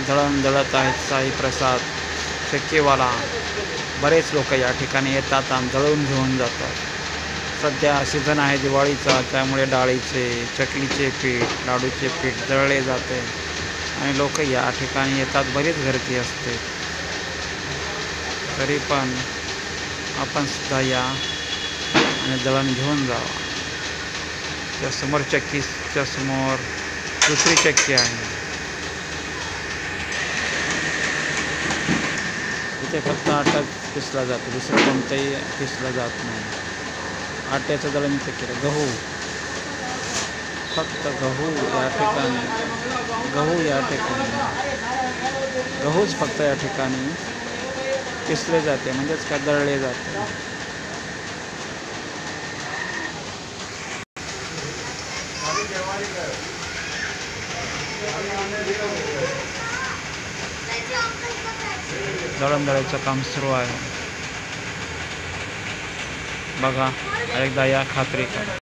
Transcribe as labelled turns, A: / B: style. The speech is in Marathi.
A: दळण दळत आहेत साई प्रसाद चक्कीवाला. बरेच लोक या ठिकाणी येतात आणि दळून घेऊन जातात. सध्या सीझन आहे दिवाळीचा, त्यामुळे डाळीचे चकलीचे पीठ लाडूचे पीठ दळले जाते आणि लोक या ठिकाणी येतात. बरीच गर्दी असते. तरी पण आपण सुद्धा या आणि दळण घेऊन जावा. त्या समोर चक्कीच्या समोर दुसरी चक्की आहे. इथे फक्त आटाच पिसला जातो, दुसरं कोणतंही पिसला जात नाही. आट्याचं दळण इथे केलं. गहू, फक्त गहू या ठिकाणी, गहूच फक्त या ठिकाणी पिसले जाते, म्हणजेच का दळले जाते. दळण दळायचं काम सुरू आहे. बघा, एकदा या, खात्री करा.